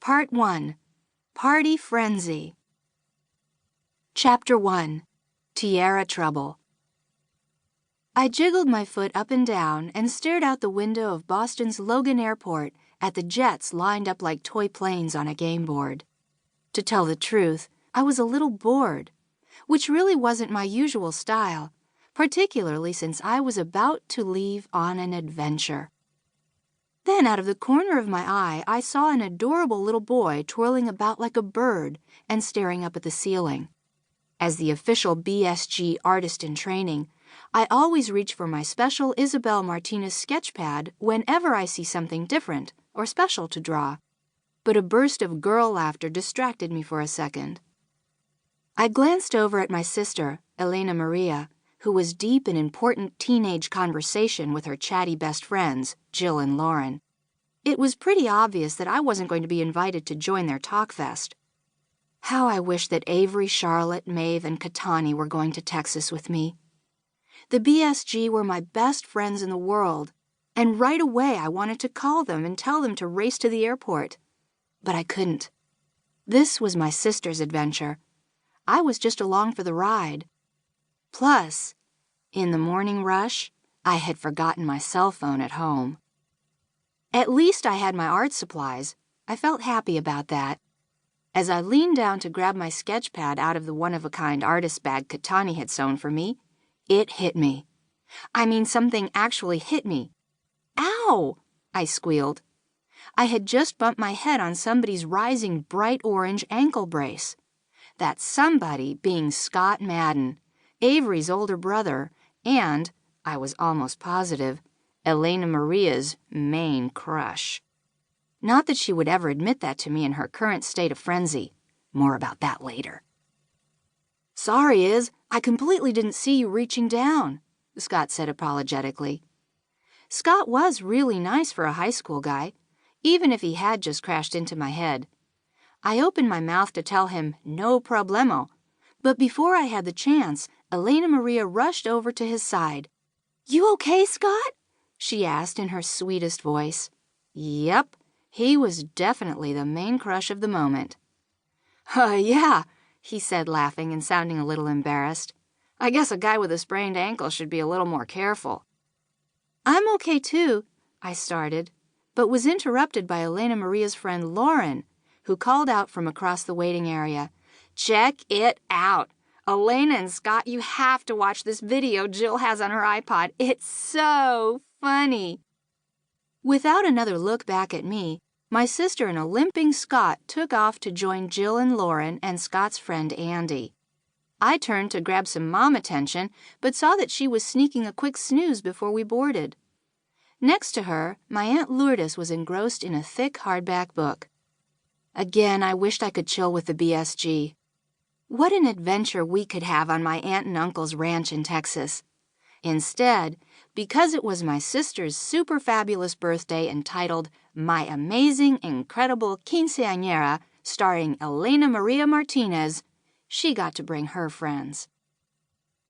Part 1. Party Frenzy. Chapter 1. Tiara Trouble. I jiggled my foot up and down and stared out the window of Boston's Logan Airport at the jets lined up like toy planes on a game board. To tell the truth, I was a little bored, which really wasn't my usual style, particularly since I was about to leave on an adventure. Then, out of the corner of my eye, I saw an adorable little boy twirling about like a bird and staring up at the ceiling. As the official BSG artist in training, I always reach for my special Isabel Martinez sketch pad whenever I see something different or special to draw. But a burst of girl laughter distracted me for a second. I glanced over at my sister, Elena Maria, who was deep in important teenage conversation with her chatty best friends, Jill and Lauren. It was pretty obvious that I wasn't going to be invited to join their talk fest. How I wish that Avery, Charlotte, Maeve, and Katani were going to Texas with me. The BSG were my best friends in the world, and right away I wanted to call them and tell them to race to the airport. But I couldn't. This was my sister's adventure. I was just along for the ride. Plus, in the morning rush, I had forgotten my cell phone at home. At least I had my art supplies. I felt happy about that. As I leaned down to grab my sketch pad out of the one-of-a-kind artist bag Katani had sewn for me, it hit me. I mean, something actually hit me. Ow! I squealed. I had just bumped my head on somebody's rising bright orange ankle brace. That somebody being Scott Madden, Avery's older brother, and, I was almost positive, Elena Maria's main crush. Not that she would ever admit that to me in her current state of frenzy. More about that later. "Sorry, Iz, I completely didn't see you reaching down," Scott said apologetically. Scott was really nice for a high school guy, even if he had just crashed into my head. I opened my mouth to tell him no problemo, but before I had the chance, Elena Maria rushed over to his side. "You okay, Scott?" she asked in her sweetest voice. Yep, he was definitely the main crush of the moment. Yeah," he said, laughing and sounding a little embarrassed. "I guess a guy with a sprained ankle should be a little more careful." "I'm okay too," I started, but was interrupted by Elena Maria's friend Lauren, who called out from across the waiting area, "Check it out. Elena and Scott, you have to watch this video Jill has on her iPod. It's so funny." Without another look back at me, my sister and a limping Scott took off to join Jill and Lauren and Scott's friend Andy. I turned to grab some mom attention, but saw that she was sneaking a quick snooze before we boarded. Next to her, my Aunt Lourdes was engrossed in a thick hardback book. Again, I wished I could chill with the BSG. What an adventure we could have on my aunt and uncle's ranch in Texas. Instead, because it was my sister's super fabulous birthday entitled My Amazing, Incredible Quinceañera, starring Elena Maria Martinez, she got to bring her friends.